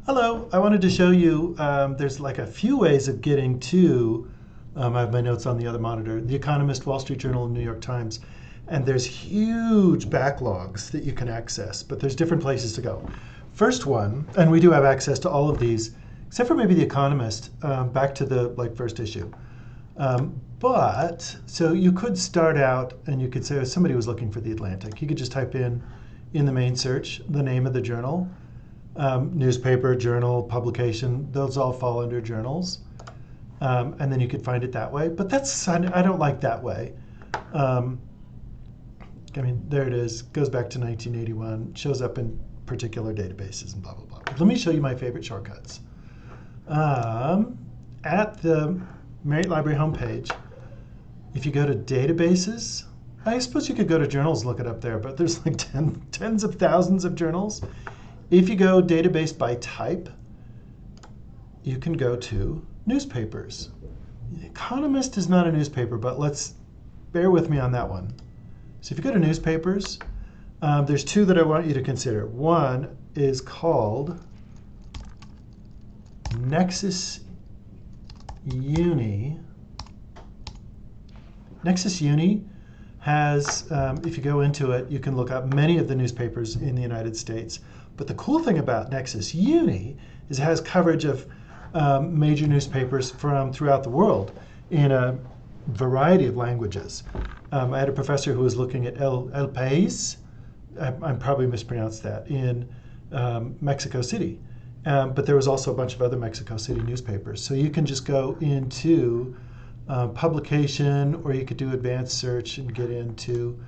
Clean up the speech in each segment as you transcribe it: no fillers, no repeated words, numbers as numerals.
Hello, I wanted to show you, there's like a few ways of getting to, I have my notes on the other monitor, The Economist, Wall Street Journal, and New York Times. And there's huge backlogs that you can access, but there's different places to go. First one, and we do have access to all of these, except for maybe The Economist, back to the first issue. So you could start out and you could say, if somebody was looking for The Atlantic, you could just type in the main search, the name of the journal. Newspaper, journal, publication, those all fall under journals. And then you could find it that way. But I don't like that way. I mean, there it is, goes back to 1981, shows up in particular databases and blah, blah, blah. Let me show you my favorite shortcuts. At the Marriott Library homepage, if you go to databases, I suppose you could go to journals, look it up there, but there's like tens of thousands of journals. If you go database by type, you can go to newspapers. The Economist is not a newspaper, but let's bear with me on that one. So if you go to newspapers, there's two that I want you to consider. One is called Nexus Uni. Nexus Uni has, if you go into it, you can look up many of the newspapers in the United States. But the cool thing about Nexus Uni is it has coverage of major newspapers from throughout the world in a variety of languages. I had a professor who was looking at El País, I probably mispronounced that, in Mexico City. But there was also a bunch of other Mexico City newspapers. So you can just go into publication, or you could do advanced search and get into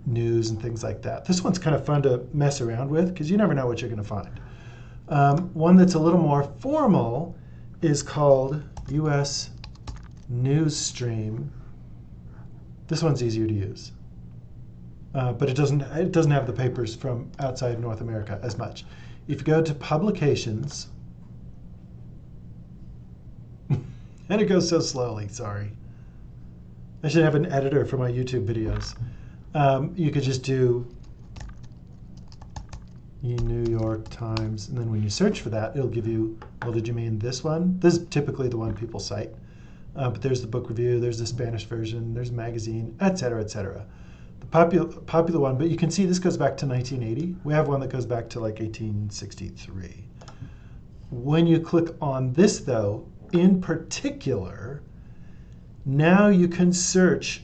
news and things like that. This one's kind of fun to mess around with because you never know what you're going to find. One that's a little more formal is called US News Stream. This one's easier to use, but it doesn't have the papers from outside North America as much. If you go to publications, and it goes so slowly, sorry. I should have an editor for my YouTube videos. You could just do New York Times, and then when you search for that, it'll give you, well, did you mean this one? This is typically the one people cite. But there's the book review, there's the Spanish version, there's magazine, et cetera, et cetera. The popular one, but you can see this goes back to 1980. We have one that goes back to like 1863. When you click on this, though, in particular, now you can search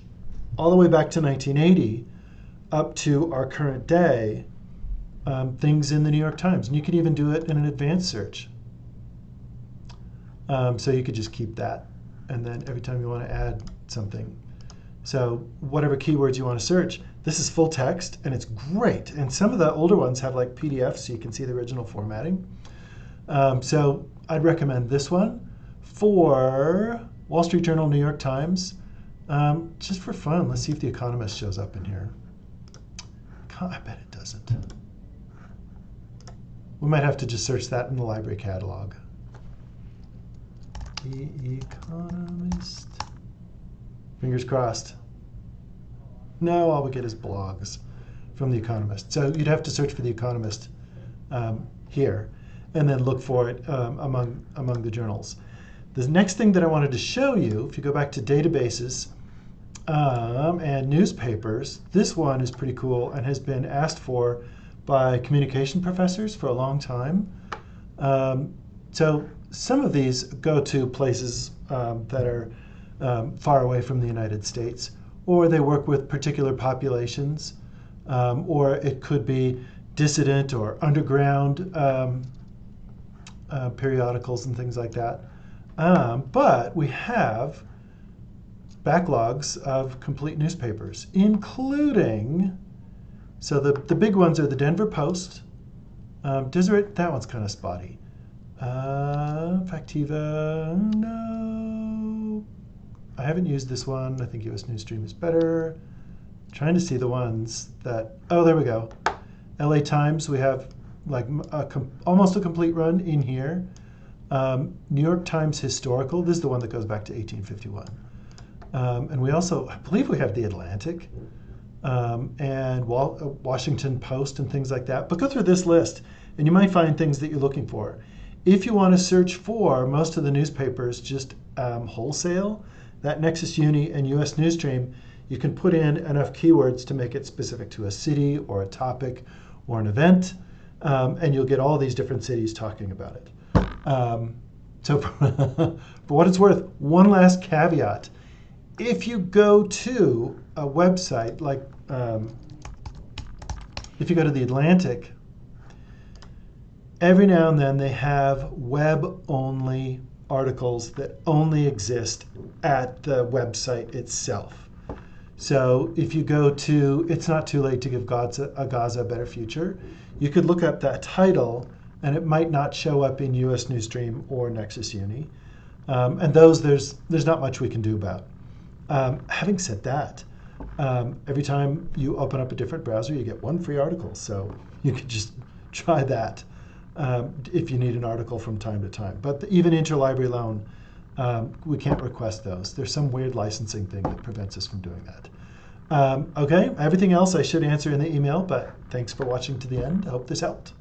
all the way back to 1980 up to our current day, things in the New York Times. And you can even do it in an advanced search. So you could just keep that. And then every time you want to add something. So whatever keywords you want to search, this is full text, and it's great. And some of the older ones have like PDFs, so you can see the original formatting. So I'd recommend this one for Wall Street Journal, New York Times. Just for fun, let's see if The Economist shows up in here. I bet it doesn't. We might have to just search that in the library catalog. The Economist. Fingers crossed. No, all we get is blogs from The Economist. So you'd have to search for The Economist here, and then look for it among the journals. The next thing that I wanted to show you, if you go back to databases and newspapers, this one is pretty cool and has been asked for by communication professors for a long time. So some of these go to places that are far away from the United States, or they work with particular populations, or it could be dissident or underground periodicals and things like that. But we have backlogs of complete newspapers, including, so the big ones are the Denver Post, Deseret, that one's kind of spotty. Factiva, no. I haven't used this one. I think US News Stream is better. Trying to see the ones that, oh, there we go. LA Times, we have like almost a complete run in here. New York Times Historical, this is the one that goes back to 1851. And we also, I believe we have The Atlantic and Washington Post and things like that. But go through this list and you might find things that you're looking for. If you want to search for most of the newspapers just wholesale, that Nexus Uni and US Newsstream, you can put in enough keywords to make it specific to a city or a topic or an event, and you'll get all these different cities talking about it. So for what it's worth, one last caveat. If you go to a website like, if you go to The Atlantic, every now and then they have web-only articles that only exist at the website itself. So if you go to It's Not Too Late to Give Gaza a Better Future, you could look up that title and it might not show up in US Newsstream or Nexus Uni. And those, there's not much we can do about. Having said that, every time you open up a different browser, you get one free article. So you could just try that if you need an article from time to time. But even interlibrary loan, we can't request those. There's some weird licensing thing that prevents us from doing that. Okay, everything else I should answer in the email, but thanks for watching to the end. I hope this helped.